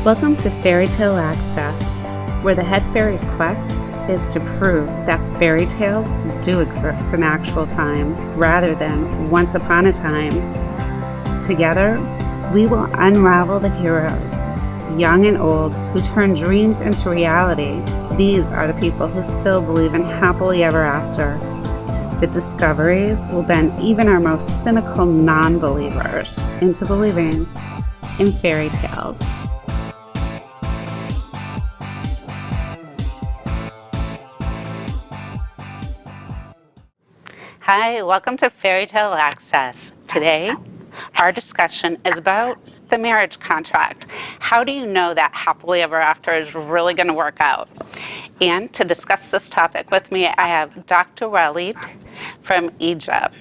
Welcome to Fairy Tale Access, where the head fairy's quest is to prove that fairy tales do exist in actual time rather than once upon a time. Together, we will unravel the heroes, young and old, who turn dreams into reality. These are the people who still believe in happily ever after. The discoveries will bend even our most cynical non-believers into believing in fairy tales. Hi, welcome to Fairy Tale Access. Today, our discussion is about the marriage contract. How do you know that happily ever after is really going to work out? And to discuss this topic with me, I have Dr. Walid from Egypt.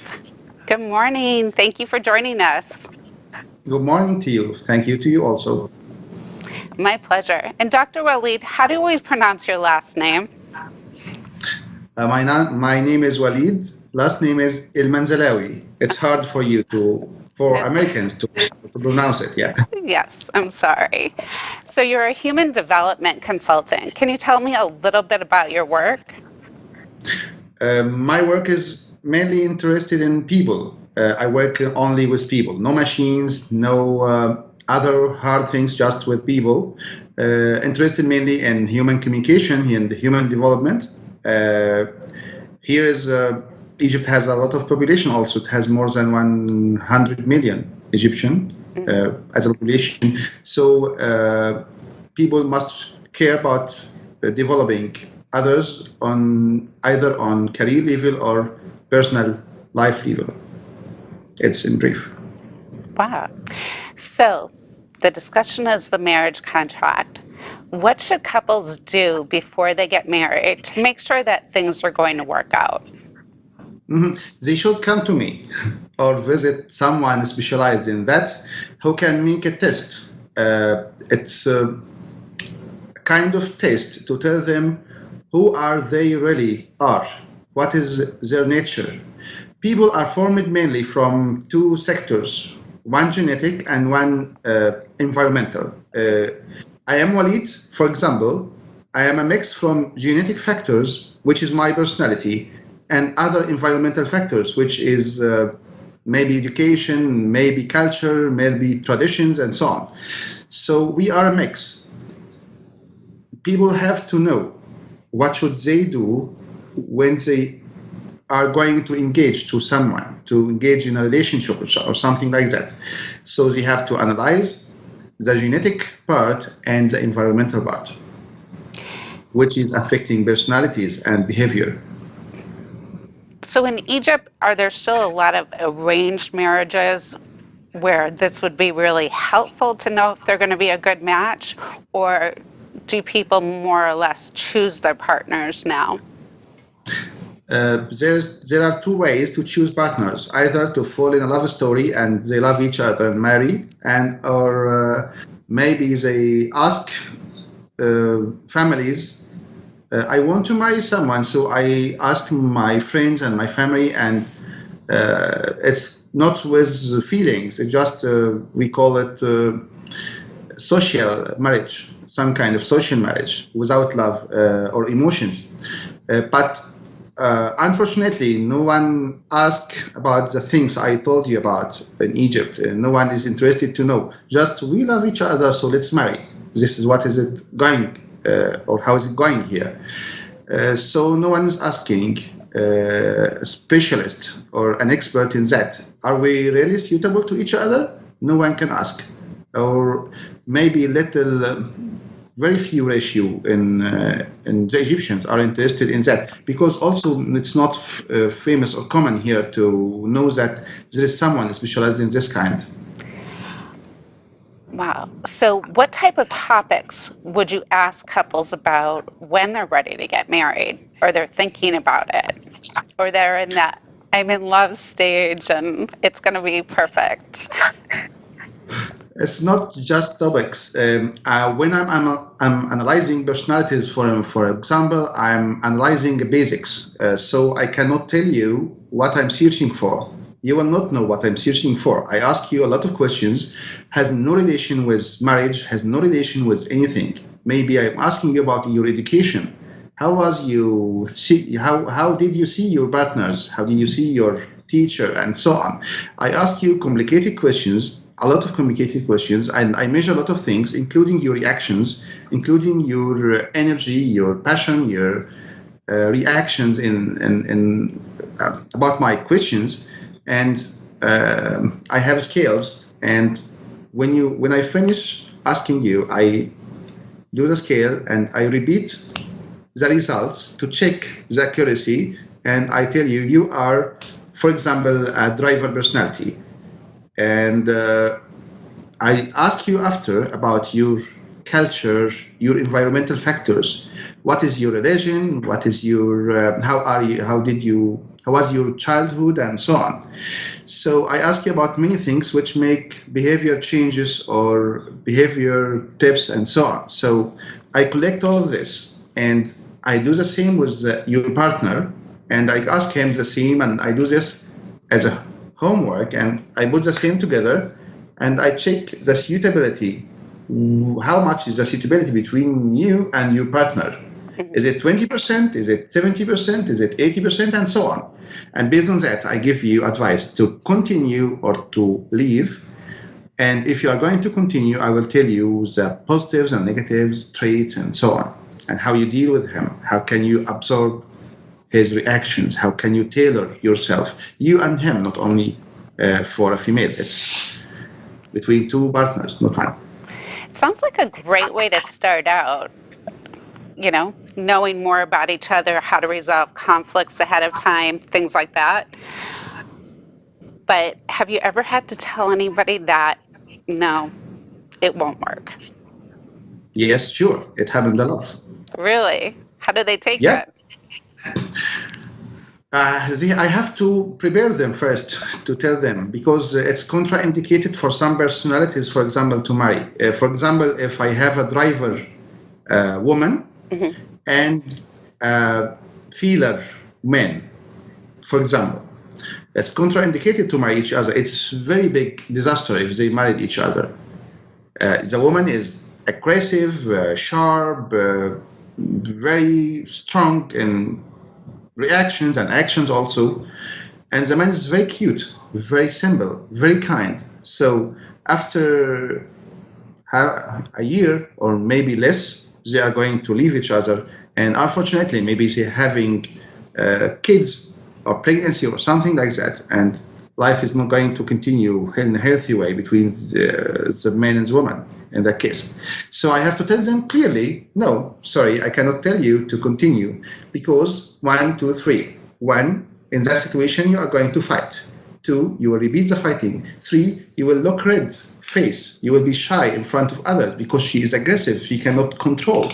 Good morning. Thank you for joining us. Good morning to you. Thank you to you also. My pleasure. And Dr. Walid, how do we pronounce your last name? My name is Walid. Last name is El-Manzalawi. It's hard for Americans to pronounce it, yeah. Yes, I'm sorry. So you're a human development consultant. Can you tell me a little bit about your work? My work is mainly interested in people. I work only with people, no machines, no other hard things, just with people. Interested mainly in human communication and human development. Egypt has a lot of population also. It has more than 100 million Egyptian as a population. So people must care about developing others either on career level or personal life level. It's in brief. Wow. So the discussion is the marriage contract. What should couples do before they get married to make sure that things are going to work out? They should come to me or visit someone specialized in that who can make a test. It's a kind of test to tell them who are they really are, what is their nature. People are formed mainly from two sectors, one genetic and one environmental. I am Walid, for example. I am a mix from genetic factors, which is my personality, and other environmental factors, which is maybe education, maybe culture, maybe traditions, and so on. So we are a mix. People have to know what should they do when they are going to engage to someone, to engage in a relationship or something like that. So they have to analyze the genetic part and the environmental part, which is affecting personalities and behavior. So in Egypt, are there still a lot of arranged marriages where this would be really helpful to know if they're going to be a good match? Or do people more or less choose their partners now? There are two ways to choose partners: either to fall in a love story and they love each other and marry, or maybe they ask families, I want to marry someone, so I ask my friends and my family, and it's not with feelings. It just we call it social marriage, some kind of social marriage without love or emotions, but unfortunately, no one asked about the things I told you about in Egypt. No one is interested to know. Just we love each other, so let's marry. This is what is it going, or how is it going here? So no one is asking a specialist or an expert in that. Are we really suitable to each other? No one can ask. Or maybe very few ratio in the Egyptians are interested in that, because also it's not famous or common here to know that there is someone specialized in this kind. Wow. So what type of topics would you ask couples about when they're ready to get married, or they're thinking about it, or they're in that I'm in love stage and it's going to be perfect? It's not just topics. When I'm analyzing personalities, for example, I'm analyzing the basics. So I cannot tell you what I'm searching for. you will not know what I'm searching for. I ask you a lot of questions, has no relation with marriage, has no relation with anything. Maybe I'm asking you about your education. How did you see your partners? How did you see your teacher, and so on? I ask you complicated questions, a lot of complicated questions, and I measure a lot of things, including your reactions, including your energy, your passion, your reactions in about my questions, and I have scales. And when I finish asking you, I do the scale and I repeat the results to check the accuracy, and I tell you, you are, for example, a driver personality. And I ask you after about your culture, your environmental factors. What is your religion? What is your how was your childhood, and so on. So I ask you about many things which make behavior changes or behavior tips and so on. So I collect all of this, and I do the same with your partner, and I ask him the same, and I do this as a homework, and I put the same together, and I check the suitability. How much is the suitability between you and your partner? Is it 20%? Is it 70%? Is it 80%? And so on. And based on that, I give you advice to continue or to leave. And if you are going to continue, I will tell you the positives and negatives, traits, and so on, and how you deal with him. How can you absorb his reactions? How can you tailor yourself, you and him, not only for a female. It's between two partners, not one. Sounds like a great way to start out, knowing more about each other, how to resolve conflicts ahead of time, things like that. But have you ever had to tell anybody that, no, it won't work? Yes, sure. It happened a lot. Really? How do they take Yeah. it? I have to prepare them first to tell them, because it's contraindicated for some personalities, for example, to marry. For example, if I have a driver woman and feeler man, for example, it's contraindicated to marry each other. It's very big disaster if they married each other. The woman is aggressive, sharp, very strong in reactions and actions also, and the man is very cute, very simple, very kind. So after a year or maybe less, they are going to leave each other, and unfortunately maybe they're having kids or pregnancy or something like that, and life is not going to continue in a healthy way between the man and the woman in that case. So I have to tell them clearly, no, sorry, I cannot tell you to continue, because 1, 2, 3. 1, in that situation you are going to fight. 2, you will repeat the fighting. 3, you will look red face. You will be shy in front of others because she is aggressive. She cannot control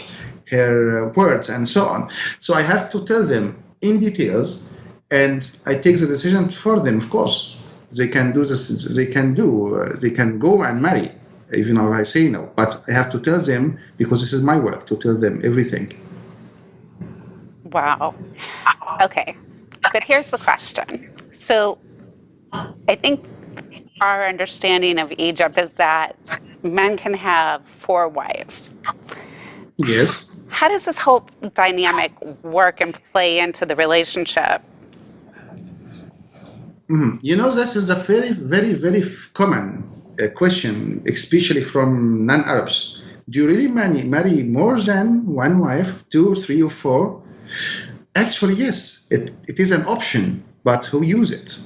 her words and so on. So I have to tell them in details, and I take the decision for them. Of course, they can do this. They can go and marry, even if I say no. But I have to tell them, because this is my work, to tell them everything. Wow. Okay. But here's the question. So I think our understanding of Egypt is that men can have 4 wives. Yes. How does this whole dynamic work and play into the relationship? This is a very, very, very common question, especially from non-Arabs. Do you really marry more than one wife, 2, 3, or 4? Actually, yes, it is an option, but who use it?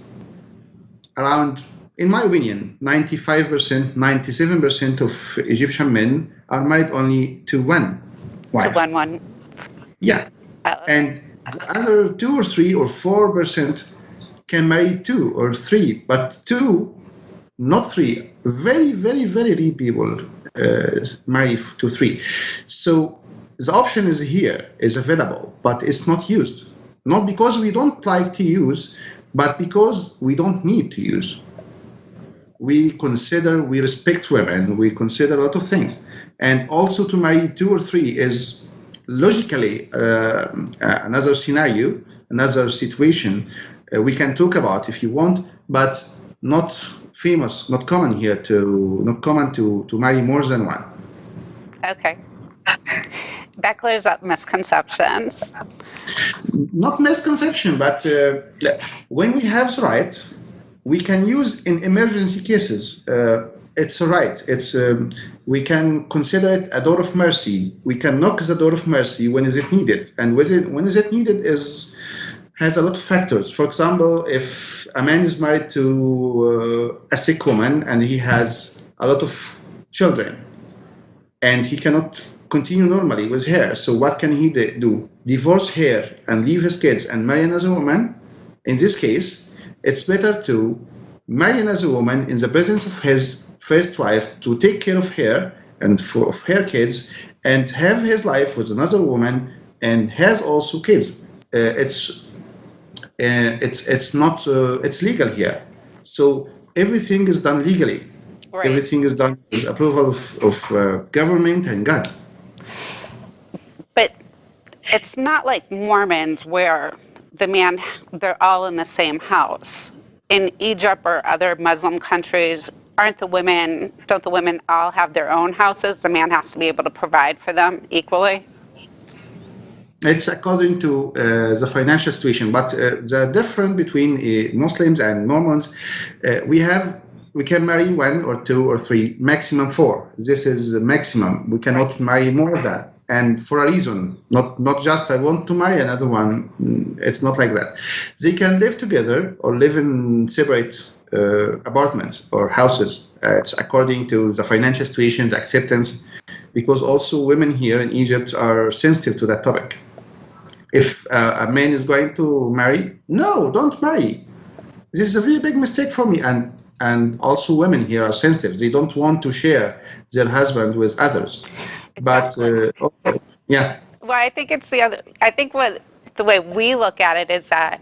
Around, in my opinion, 95%, 97% of Egyptian men are married only to one wife. To one. Yeah. Oh, okay. And the other 2 or 3 or 4% can marry 2 or 3, but 2, not 3. Very, very, very rare people marry to 3. So the option is here, is available, but it's not used. Not because we don't like to use, but because we don't need to use. We respect women, we consider a lot of things. And also to marry 2 or 3 is logically another scenario, another situation, we can talk about if you want, but not famous, not common here not common to marry more than one. Okay. That clears up misconceptions. Not misconception, but when we have the right, we can use in emergency cases. It's a right. We can consider it a door of mercy. We can knock the door of mercy when is it needed, and when is it needed has a lot of factors. For example, if a man is married to a sick woman and he has a lot of children, and he cannot continue normally with her, so what can he do? Divorce her and leave his kids and marry another woman? In this case, it's better to marry another woman in the presence of his first wife to take care of her and of her kids, and have his life with another woman and has also kids. It's legal here, so everything is done legally. Right. Everything is done with approval of government and God. But it's not like Mormons where they're all in the same house. In Egypt or other Muslim countries, don't the women all have their own houses? The man has to be able to provide for them equally? It's according to the financial situation, but the difference between Muslims and Mormons, we can marry one or two or three, maximum four. This is the maximum. We cannot marry more than, and for a reason, not just I want to marry another one. It's not like that. They can live together or live in separate apartments or houses. It's according to the financial situation, the acceptance, because also women here in Egypt are sensitive to that topic. If a man is going to marry, no, don't marry. This is a very big mistake for me. And also women here are sensitive. They don't want to share their husband with others. Exactly. But yeah. Well, I think it's the way we look at it is that,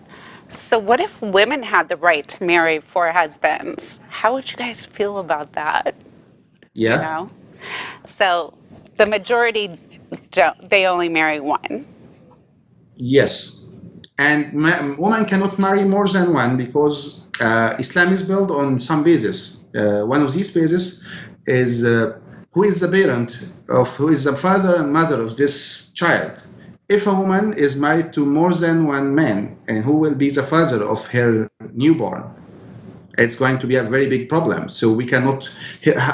so what if women had the right to marry four husbands? How would you guys feel about that? Yeah. You know? So the majority they only marry one. Yes. And woman cannot marry more than one because Islam is built on some bases. One of these bases is who is the parent who is the father and mother of this child. If a woman is married to more than one man, and who will be the father of her newborn, it's going to be a very big problem. So we cannot,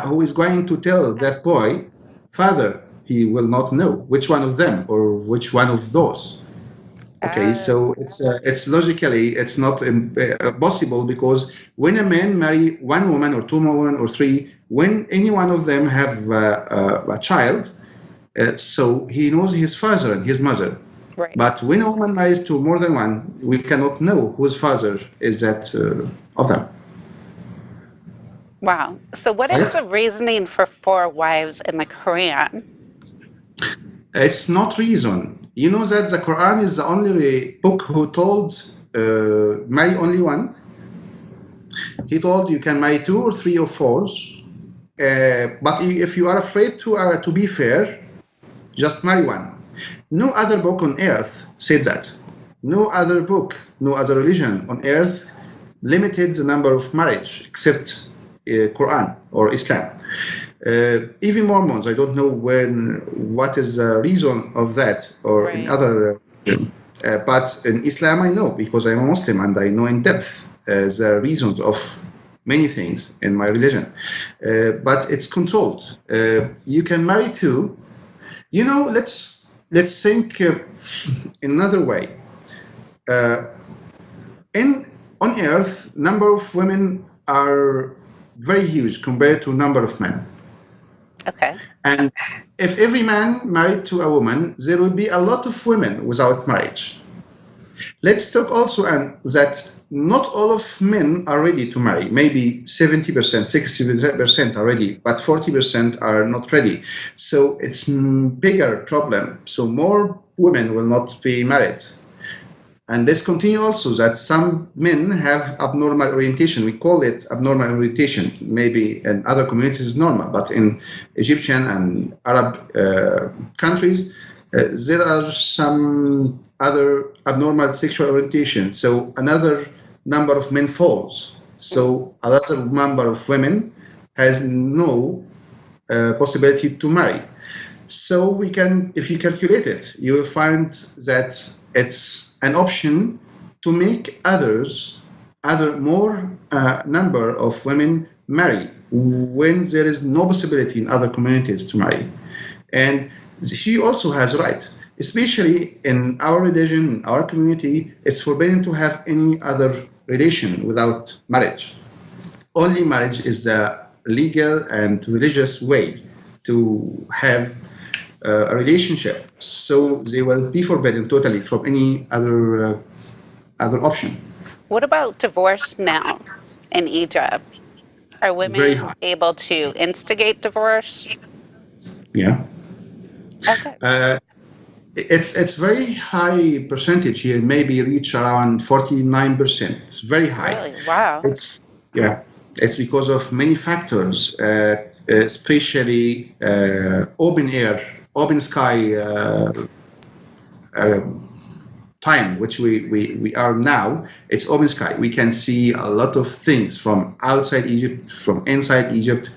who is going to tell that boy, father? He will not know which one of them or which one of those. Okay, so it's logically, it's not possible, because when a man marry one woman or two women or three, when any one of them have a child, so he knows his father and his mother. Right. But when a woman marries to more than one, we cannot know whose father is that of them. Wow. So what is the reasoning for 4 wives in the Quran? It's not reason. You know that the Quran is the only book who told marry only one. He told you can marry 2 or 3 or 4. But if you are afraid to be fair, just marry one. No other book on earth said that. No other book, no other religion on earth limited the number of marriage except Quran or Islam. Even Mormons, I don't know what is the reason of that, or right. In other, but in Islam I know, because I'm a Muslim and I know in depth the reasons of many things in my religion. But it's controlled. You can marry 2. You know, let's think another way. On earth, number of women are very huge compared to number of men. Okay. And if every man married to a woman, there will be a lot of women without marriage. Let's talk also that not all of men are ready to marry. Maybe 70%, 60% are ready, but 40% are not ready. So it's a bigger problem. So more women will not be married. And let's continue also that some men have abnormal orientation. We call it abnormal orientation. Maybe in other communities it's normal, but in Egyptian and Arab countries, there are some other abnormal sexual orientation. So another number of men falls. So a larger number of women has no possibility to marry. So we can, if you calculate it, you will find that it's an option to make other more number of women marry when there is no possibility in other communities to marry. And she also has right, especially in our religion, in our community, it's forbidden to have any other relation without marriage. Only marriage is the legal and religious way to have a relationship. So they will be forbidden totally from any other option. What about divorce now in Egypt? Are Very women high. able to instigate divorce? Yeah. Okay. It's very high percentage here, maybe reach around 49%. It's very high. Really? Wow. It's because of many factors, especially open air, open sky time, which we are now. It's open sky. We can see a lot of things from outside Egypt, from inside Egypt.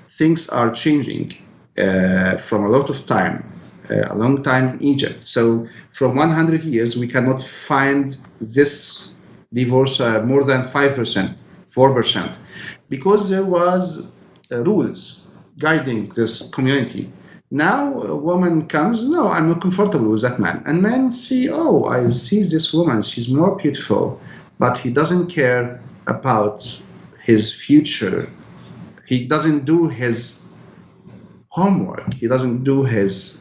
Things are changing from a lot of time. A long time in Egypt. So from 100 years, we cannot find this divorce more than 5%, 4%, because there was rules guiding this community. Now a woman comes, no, I'm not comfortable with that man. And men see, oh, I see this woman, she's more beautiful, but he doesn't care about his future. He doesn't do his homework. He doesn't do his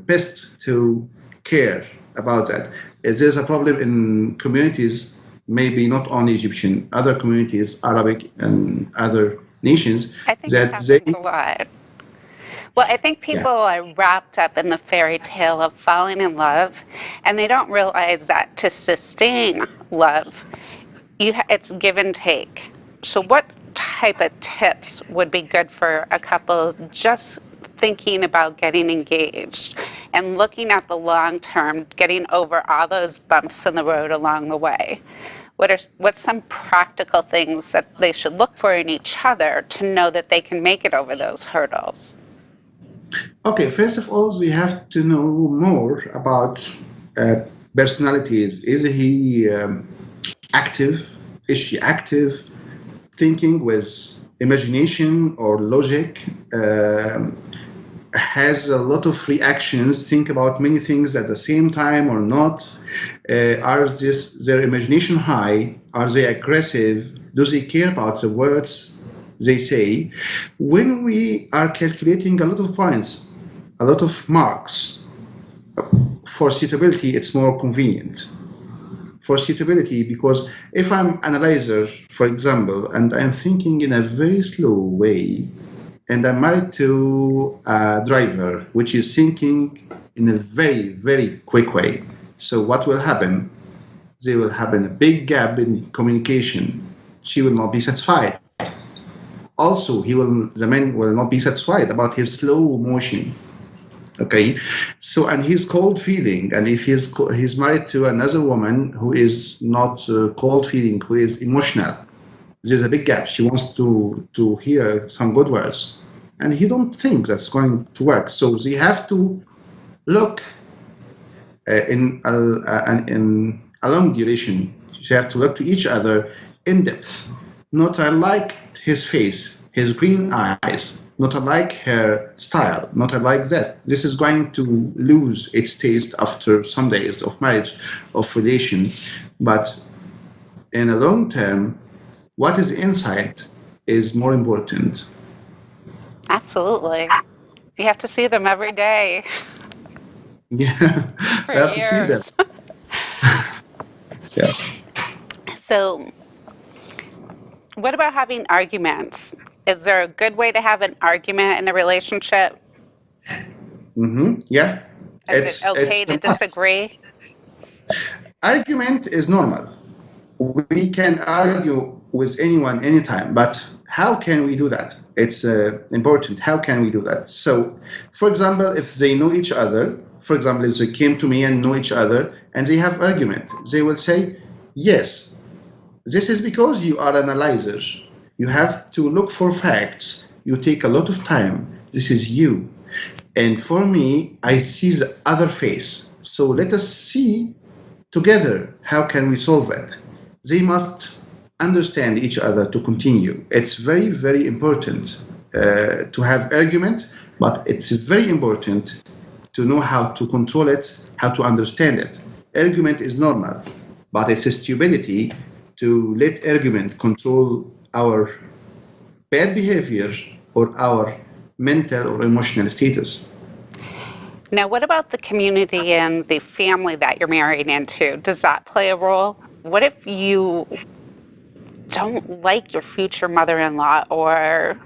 best to care about that. There's a problem in communities, maybe not only Egyptian, other communities, Arabic and other nations, I think that it happens a lot. Well, I think people are wrapped up in the fairy tale of falling in love, and they don't realize that to sustain love, it's give and take. So what type of tips would be good for a couple just thinking about getting engaged and looking at the long term, getting over all those bumps in the road along the way? What's some practical things that they should look for in each other to know that they can make it over those hurdles? Okay, first of all, we have to know more about personalities. Is he active? Is she active? Thinking with imagination or logic? Has a lot of reactions, think about many things at the same time or not? Are their imagination high? Are they aggressive? Do they care about the words they say? When we are calculating a lot of points, a lot of marks, for suitability, it's more convenient. For suitability, because if I'm analyzer, for example, and I'm thinking in a very slow way, and I'm married to a driver, which is thinking in a very, very quick way. So what will happen? There will happen a big gap in communication. She will not be satisfied. Also, the man will not be satisfied about his slow motion. Okay, so, and his cold feeling, and if he's married to another woman who is not cold feeling, who is emotional, there's a big gap. She wants to hear some good words, and he don't think that's going to work. So they have to look in a long duration. They have to look to each other in depth. Not I like his face, his green eyes. Not I like her style. Not I like that. This is going to lose its taste after some days of marriage, of relation. But in a long term, what is inside is more important. Absolutely. You have to see them every day. Yeah, For I have to see them. Yeah. So, what about having arguments? Is there a good way to have an argument in a relationship? Yeah. Is it okay to disagree? Argument is normal. We can argue with anyone anytime, but how can we do that? It's important. How can we do that? So, for example, if they know each other, for example, if they came to me and know each other and they have argument, they will say, yes, This is because you are an analyzer. You have to look for facts. You take a lot of time. This is you. And for me, I see the other face. So let us see together how can we solve it. They must understand each other to continue. It's very, very important to have argument, but it's very important to know how to control it, how to understand it. Argument is normal, but it's a stupidity to let argument control our bad behavior or our mental or emotional status. Now, what about the community and the family that you're married into? Does that play a role? What if you don't like your future mother-in-law, or,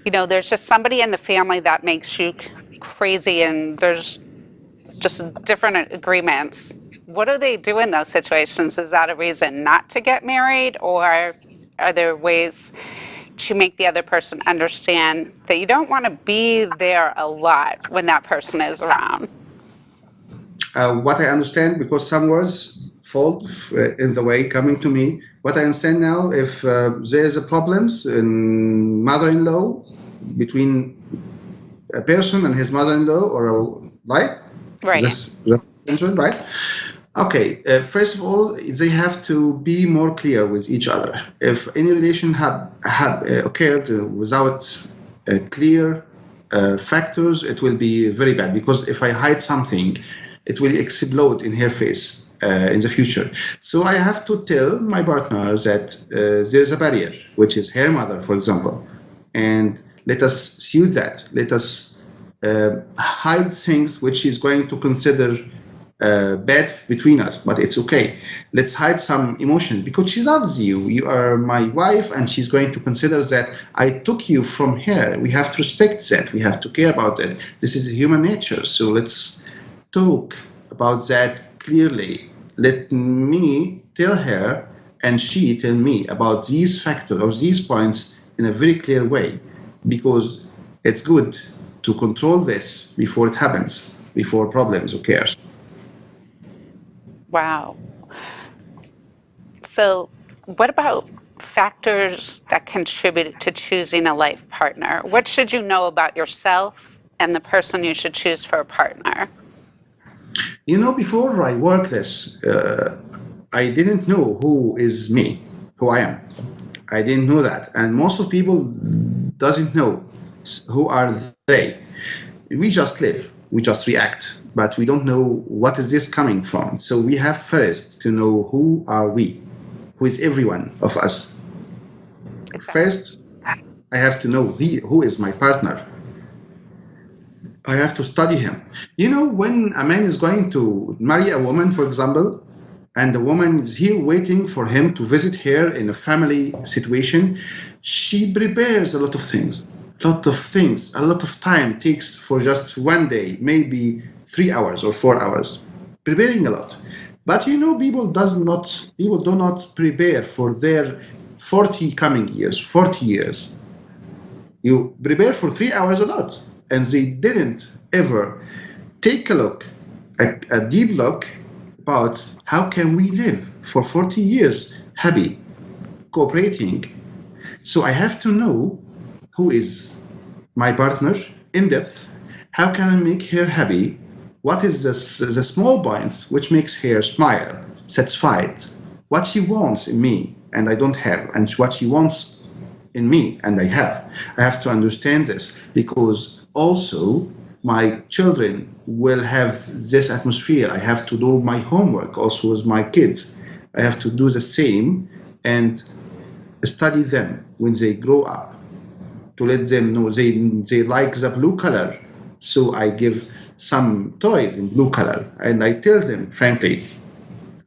there's just somebody in the family that makes you crazy and there's just different agreements? What do they do in those situations? Is that a reason not to get married, or are there ways to make the other person understand that you don't want to be there a lot when that person is around? What I understand, because some words fall in the way coming to me, what I understand now, if there is a problems in mother-in-law between a person and his mother-in-law, or right? Right. That's right? Okay, first of all, they have to be more clear with each other. If any relation have occurred without clear factors, it will be very bad, because if I hide something, it will explode in her face in the future. So I have to tell my partner that there's a barrier, which is her mother, for example, and let us suit that. Let us hide things which she's going to consider bad between us, but it's okay. Let's hide some emotions, because she loves you. You are my wife, and she's going to consider that I took you from her. We have to respect that. We have to care about that. This is human nature. So let's talk about that clearly. Let me tell her, and she tell me about these factors or these points in a very clear way, because it's good to control this before it happens, before problems occur. Wow. So what about factors that contribute to choosing a life partner? What should you know about yourself and the person you should choose for a partner? Before I work this, I didn't know who is me, who I am. I didn't know that. And most of people doesn't know who are they. We just live, we just react, but we don't know what is this coming from. So we have first to know who are we, who is every one of us. Exactly. First, I have to know who is my partner. I have to study him. When a man is going to marry a woman, for example, and the woman is here waiting for him to visit her in a family situation, she prepares a lot of things. A lot of time takes for just one day, maybe 3 hours or 4 hours, preparing a lot. But people do not prepare for their 40 years. You prepare for 3 hours a lot, and they didn't ever take a deep look about how can we live for 40 years happy, cooperating. So I have to know who is my partner in depth. How can I make her happy? What is the small points which makes her smile, satisfied? What she wants in me and I don't have, and what she wants in me and I have. I have to understand this, because also my children will have this atmosphere. I have to do my homework also with my kids. I have to do the same and study them when they grow up, to let them know they like the blue color. So I give some toys in blue color, and I tell them, frankly,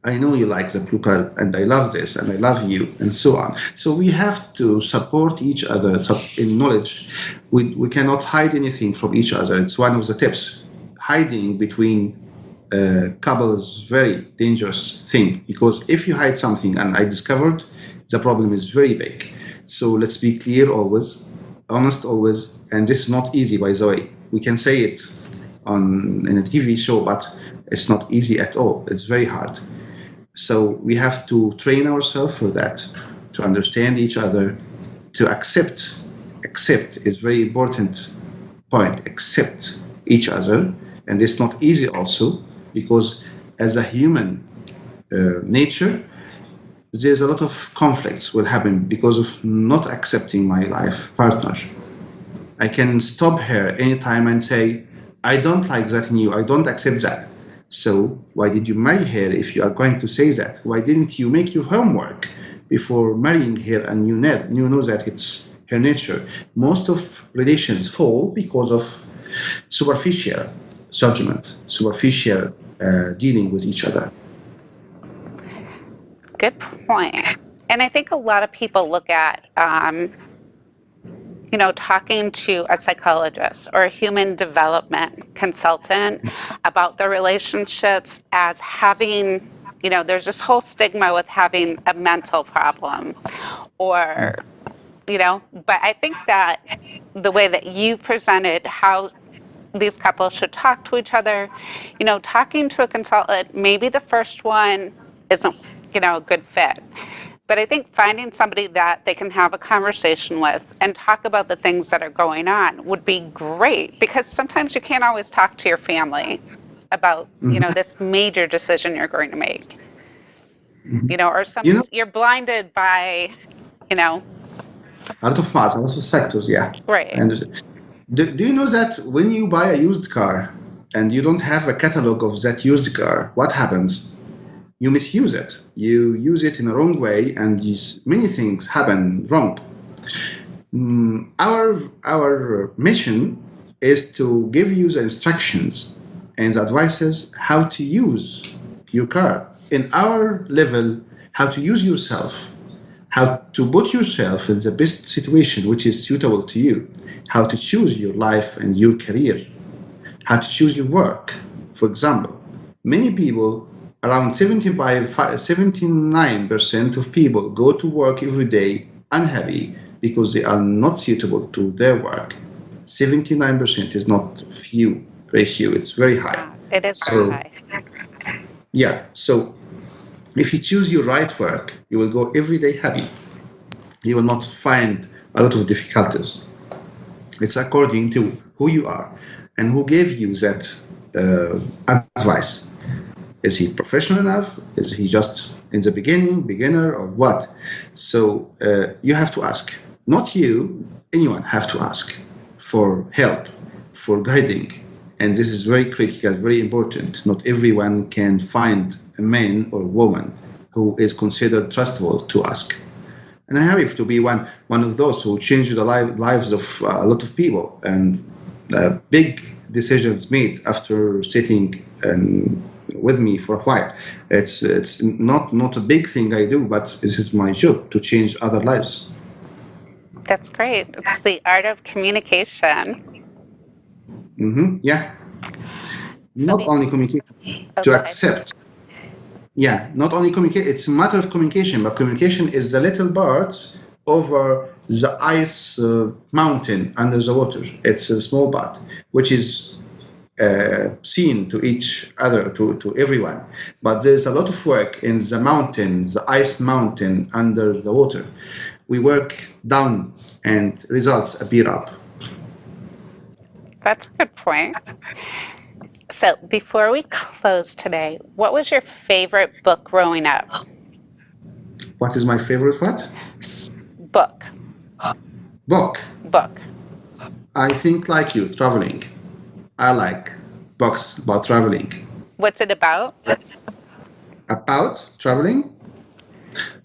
I know you like the blue color, and I love this, and I love you, and so on. So we have to support each other in knowledge. We cannot hide anything from each other. It's one of the tips. Hiding between couples, very dangerous thing, because if you hide something, and I discovered, the problem is very big. So let's be clear always, honest always, and this is not easy, by the way. We can say it in a TV show, but it's not easy at all. It's very hard. So we have to train ourselves for that, to understand each other, to accept. Accept is very important point. Accept each other, and it's not easy also because as a human nature, there's a lot of conflicts will happen because of not accepting my life partner. I can stop her anytime and say, I don't like that in you, I don't accept that. So why did you marry her if you are going to say that? Why didn't you make your homework before marrying her and you know that it's her nature? Most of relations fall because of superficial judgment, superficial dealing with each other. Good point. And I think a lot of people look at, talking to a psychologist or a human development consultant about their relationships as having, there's this whole stigma with having a mental problem or, but I think that the way that you presented how these couples should talk to each other, talking to a consultant, maybe the first one isn't, a good fit. But I think finding somebody that they can have a conversation with and talk about the things that are going on would be great, because sometimes you can't always talk to your family about, this major decision you're going to make, or you're blinded by, a lot of parts, a lot of sectors, yeah. Right. And do you know that when you buy a used car and you don't have a catalog of that used car, what happens? You misuse it. You use it in a wrong way, and many things happen wrong. Our mission is to give you the instructions and the advices how to use your car. In our level, how to use yourself, how to put yourself in the best situation which is suitable to you, how to choose your life and your career, how to choose your work. For example, many people, around 79% of people go to work every day unhappy because they are not suitable to their work. 79% is not few, very few, it's very high. It is very high. Yeah, so if you choose your right work, you will go every day happy. You will not find a lot of difficulties. It's according to who you are and who gave you that advice. Is he professional enough? Is he just in the beginner, or what? So you have to ask. Not you, anyone have to ask for help, for guiding. And this is very critical, very important. Not everyone can find a man or woman who is considered trustable to ask. And I'm happy to be one of those who changed the lives of a lot of people, and big decisions made after sitting with me for a while. It's not a big thing I do, but this is my job to change other lives. That's great. It's the art of communication. Yeah. Not only communication, to accept. Yeah, not only communicate. It's a matter of communication, but communication is the little part over the ice mountain under the water. It's a small part, which is seen to each other, to everyone. But there's a lot of work in the mountain, the ice mountain under the water. We work down and results appear up. That's a good point. So before we close today, what was your favorite book growing up? What is my favorite what? Book. Book. I think like you, traveling. I like books about traveling. What's it about? About traveling?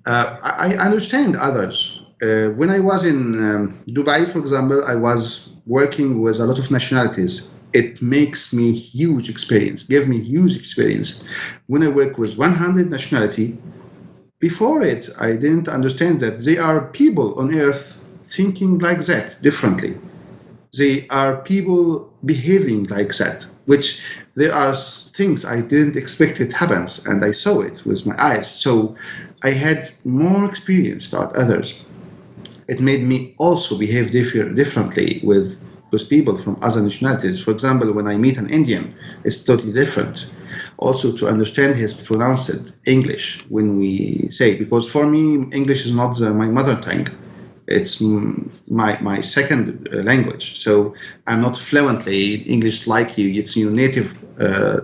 I understand others. When I was in Dubai, for example, I was working with a lot of nationalities. It makes me huge experience, gave me huge experience. When I work with 100 nationality, before it, I didn't understand that they are people on earth thinking like that differently. They are people behaving like that, which there are things I didn't expect it happens, and I saw it with my eyes. So I had more experience about others. It made me also behave differently with with people from other nationalities. For example, when I meet an Indian, it's totally different. Also, to understand his pronounced English when we say, because for me, English is not my mother tongue. It's my second language. So I'm not fluently in English like you. It's your native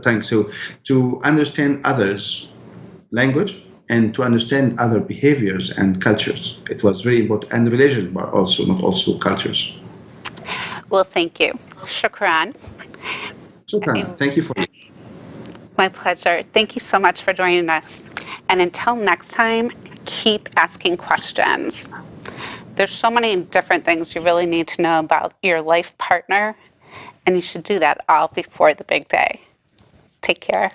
tongue. So to understand others' language and to understand other behaviors and cultures, it was very important. And religion, but also not also cultures. Well, thank you. Shukran. So, thank you for it. My pleasure. Thank you so much for joining us. And until next time, keep asking questions. There's so many different things you really need to know about your life partner, and you should do that all before the big day. Take care.